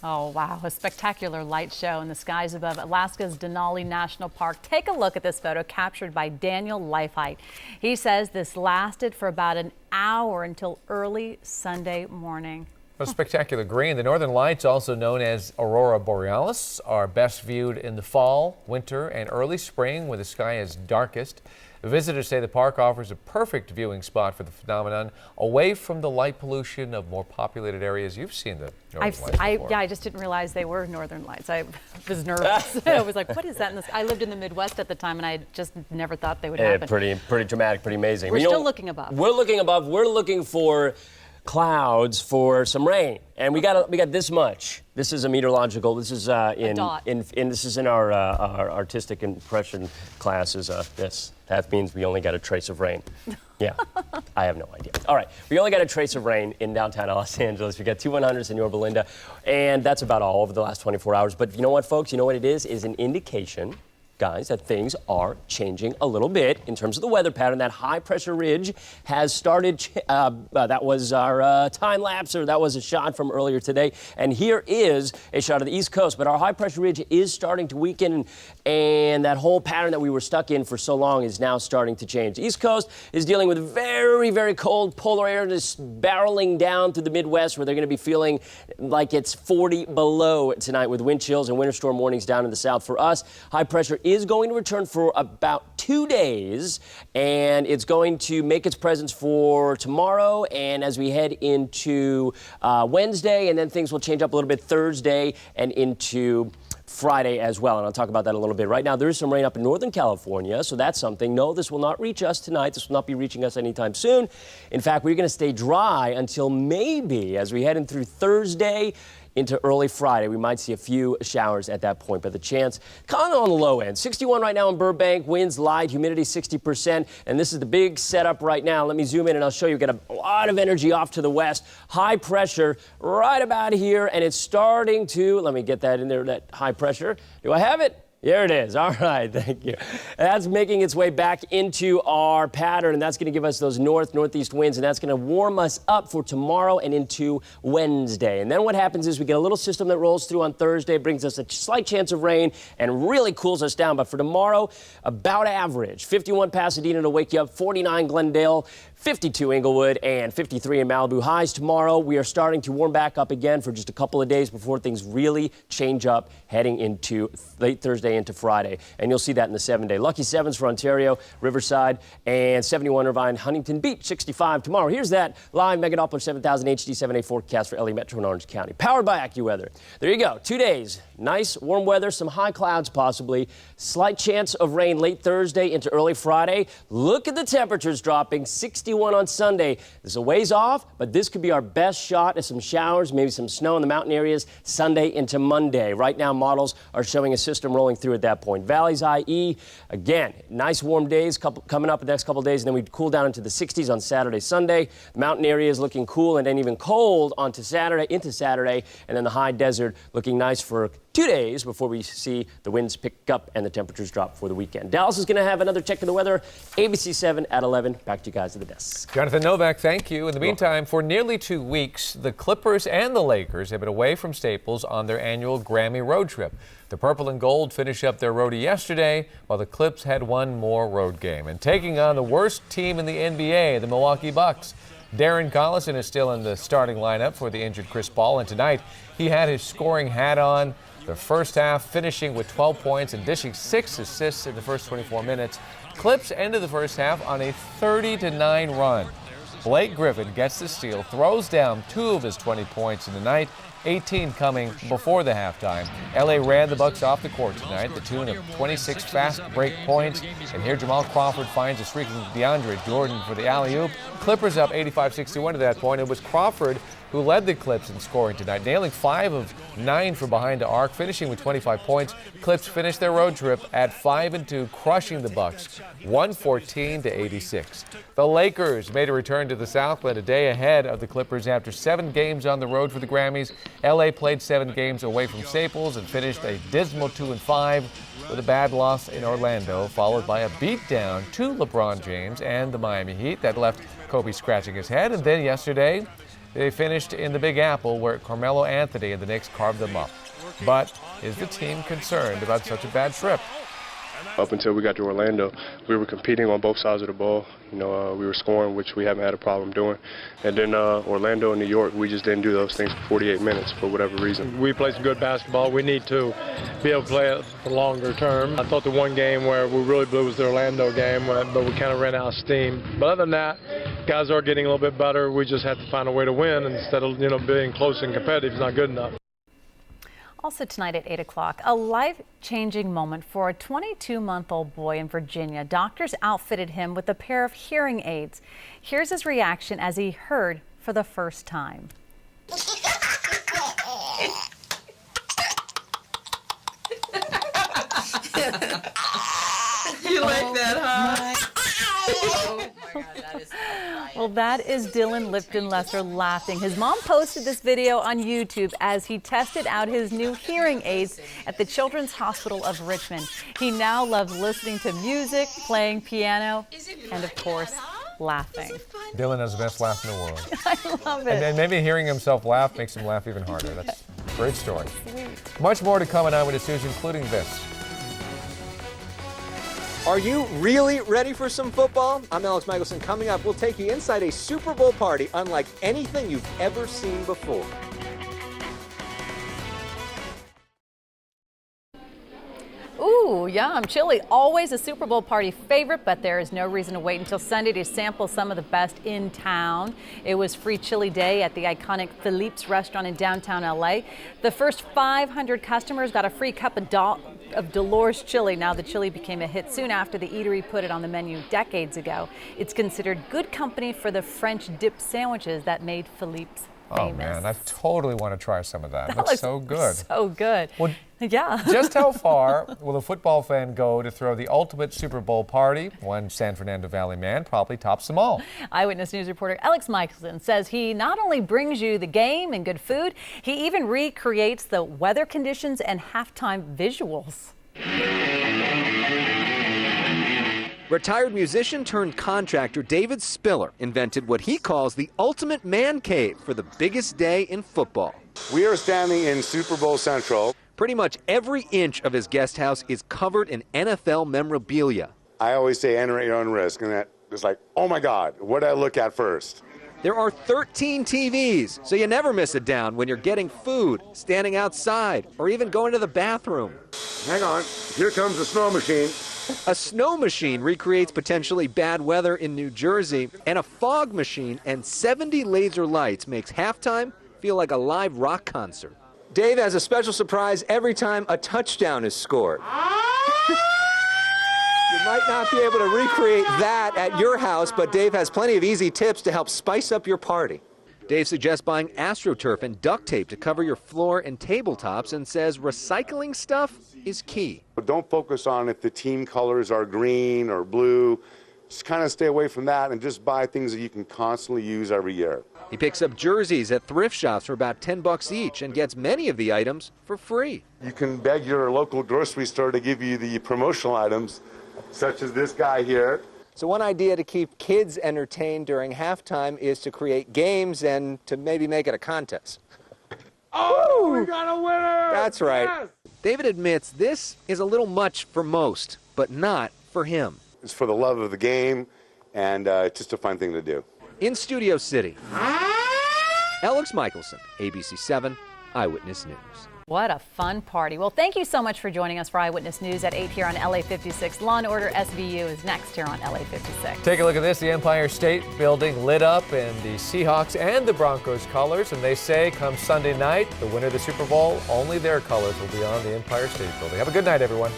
Oh, wow. A spectacular light show in the skies above Alaska's Denali National Park. Take a look at this photo captured by Daniel Lifehite. He says this lasted for about an hour until early Sunday morning. A spectacular green. The Northern Lights, also known as Aurora Borealis, are best viewed in the fall, winter, and early spring when the sky is darkest. Visitors say the park offers a perfect viewing spot for the phenomenon, away from the light pollution of more populated areas. You've seen the Northern Lights before. Yeah, I just didn't realize they were Northern Lights. I was nervous. I was like, what is that in the sky? I lived in the Midwest at the time, and I just never thought they would happen. Pretty dramatic, pretty amazing. We're still looking above. We're looking above. We're looking for clouds for some rain, and we got this much. This is a meteorological. This is this is in our artistic impression classes. That means we only got a trace of rain. Yeah, I have no idea. All right, we only got a trace of rain in downtown Los Angeles. We got 2 100s in Yorba Linda, and that's about all over the last 24 hours. But you know what, folks? You know what it is an indication, guys, that things are changing a little bit in terms of the weather pattern. That high pressure ridge has started. That was our time lapse, or that was a shot from earlier today. And here is a shot of the East Coast. But our high pressure ridge is starting to weaken, and that whole pattern that we were stuck in for so long is now starting to change. The East Coast is dealing with very, very cold polar air just barreling down through the Midwest, where they're going to be feeling like it's 40 below tonight with wind chills and winter storm warnings down in the south. For us, high pressure is going to return for about 2 days, and it's going to make its presence for tomorrow and as we head into Wednesday, and then things will change up a little bit Thursday and into Friday as well, and I'll talk about that in a little bit. Right now, there is some rain up in Northern California, so that's something. No, this will not reach us tonight. This will not be reaching us anytime soon. In fact, we're going to stay dry until maybe as we head in through Thursday into early Friday. We might see a few showers at that point, but the chance kind of on the low end. 61 right now in Burbank, winds light, humidity 60%, and this is the big setup right now. Let me zoom in and I'll show you. We've got a lot of energy off to the west, high pressure right about here, and it's starting to, let me get that in there, that high pressure. Do I have it? There it is. All right, thank you. That's making its way back into our pattern, and that's going to give us those northeast winds, and that's going to warm us up for tomorrow and into Wednesday. And then what happens is we get a little system that rolls through on Thursday, brings us a slight chance of rain, and really cools us down. But for tomorrow, about average. 51 Pasadena to wake you up, 49 Glendale, 52 Inglewood, and 53 in Malibu. Highs tomorrow. We are starting to warm back up again for just a couple of days before things really change up heading into late Thursday into Friday. And you'll see that in the 7-day. Lucky 7s for Ontario, Riverside, and 71 Irvine, Huntington Beach, 65 tomorrow. Here's that live Mega Doppler 7000 HD 7A forecast for LA Metro and Orange County. Powered by AccuWeather. There you go. 2 days. Nice warm weather, some high clouds possibly. Slight chance of rain late Thursday into early Friday. Look at the temperatures dropping. 61 on Sunday. This is a ways off, but this could be our best shot at some showers, maybe some snow in the mountain areas Sunday into Monday. Right now, models are showing a system rolling through at that point. Valleys, IE, again, nice warm days coming up the next couple of days, and then we cool down into the 60s on Saturday, Sunday. The mountain areas looking cool and then even cold onto Saturday, into Saturday, and then the high desert looking nice for 2 days before we see the winds pick up and the temperatures drop for the weekend. Dallas is going to have another check of the weather. ABC 7 at 11. Back to you guys at the desk. Jonathan Novak, thank you. In the meantime, for nearly 2 weeks, the Clippers and the Lakers have been away from Staples on their annual Grammy road trip. The Purple and Gold finished up their roadie yesterday, while the Clips had one more road game. And taking on the worst team in the NBA, the Milwaukee Bucks. Darren Collison is still in the starting lineup for the injured Chris Paul, and tonight he had his scoring hat on. The first half finishing with 12 points and dishing 6 assists in the first 24 minutes. Clips ended the first half on a 30-9 run. Blake Griffin gets the steal, throws down 2 of his 20 points in the night, 18 coming before the halftime. LA ran the Bucks off the court tonight, the tune of 26 fast break points. And here Jamal Crawford finds a streaking DeAndre Jordan for the alley-oop. Clippers up 85-61 to that point. It was Crawford who led the Clips in scoring tonight, nailing 5 of 9 from behind the arc, finishing with 25 points. Clips finished their road trip at 5-2, crushing the Bucks 114-86. The Lakers made a return to the Southland a day ahead of the Clippers after 7 games on the road for the Grammys. LA played 7 games away from Staples and finished a dismal 2-5 with a bad loss in Orlando, followed by a beatdown to LeBron James and the Miami Heat that left Kobe scratching his head. And then yesterday, They finished in the Big Apple, where Carmelo Anthony and the Knicks carved them up. But is the team concerned about such a bad trip? Up until we got to Orlando, we were competing on both sides of the ball. We were scoring, which we haven't had a problem doing. And then Orlando and New York, we just didn't do those things for 48 minutes for whatever reason. We play some good basketball. We need to be able to play it for longer term. I thought the one game where we really blew was the Orlando game, but we kind of ran out of steam. But other than that, guys are getting a little bit better. We just have to find a way to win instead of being close and competitive is not good enough. Also tonight at 8 o'clock, a life-changing moment for a 22-month-old boy in Virginia. Doctors outfitted him with a pair of hearing aids. Here's his reaction as he heard for the first time. You like that, huh? Oh my God, that is so funny. Well, that is Dylan Lipton-Lesser laughing. His mom posted this video on YouTube as he tested out his new hearing aids at the Children's Hospital of Richmond. He now loves listening to music, playing piano, and of course, laughing. Dylan has the best laugh in the world. I love it. And then maybe hearing himself laugh makes him laugh even harder. That's a great story. Sweet. Much more to come on Eyewitness News, including this. Are you really ready for some football? I'm Alex Michelson. Coming up, we'll take you inside a Super Bowl party unlike anything you've ever seen before. Ooh, yum. Chili, always a Super Bowl party favorite, but there is no reason to wait until Sunday to sample some of the best in town. It was Free Chili Day at the iconic Philippe's restaurant in downtown LA. The first 500 customers got a free cup of Dolores chili. Now the chili became a hit soon after the eatery put it on the menu decades ago. It's considered good company for the French dip sandwiches that made Philippe's famous. Oh man, I totally want to try some of that. That looks so good. So good. Well, yeah. Just how far will a football fan go to throw the ultimate Super Bowl party? One San Fernando Valley man probably tops them all. Eyewitness News reporter Alex Michelson says he not only brings you the game and good food, he even recreates the weather conditions and halftime visuals. Retired musician turned contractor David Spiller invented what he calls the ultimate man cave for the biggest day in football. We are standing in Super Bowl Central. Pretty much every inch of his guest house is covered in NFL memorabilia. I always say enter at your own risk, and that is like, oh my God, what did I look at first? There are 13 TVs, so you never miss a down when you're getting food, standing outside, or even going to the bathroom. Hang on, here comes the snow machine. A snow machine recreates potentially bad weather in New Jersey, and a fog machine and 70 laser lights makes halftime feel like a live rock concert. Dave has a special surprise every time a touchdown is scored. You might not be able to recreate that at your house, but Dave has plenty of easy tips to help spice up your party. Dave suggests buying AstroTurf and duct tape to cover your floor and tabletops and says recycling stuff is key. But don't focus on if the team colors are green or blue. Just kind of stay away from that and just buy things that you can constantly use every year. He picks up jerseys at thrift shops for about $10 each and gets many of the items for free. You can beg your local grocery store to give you the promotional items, such as this guy here. So one idea to keep kids entertained during halftime is to create games and to maybe make it a contest. Oh, we got a winner! That's right. Yes! David admits this is a little much for most, but not for him. It's for the love of the game, and it's just a fun thing to do. In Studio City, Alex Michelson, ABC7 Eyewitness News. What a fun party. Well, thank you so much for joining us for Eyewitness News at 8 here on LA 56. Law and Order SVU is next here on LA 56. Take a look at this. The Empire State Building lit up in the Seahawks and the Broncos colors, and they say come Sunday night, the winner of the Super Bowl, only their colors will be on the Empire State Building. Have a good night, everyone.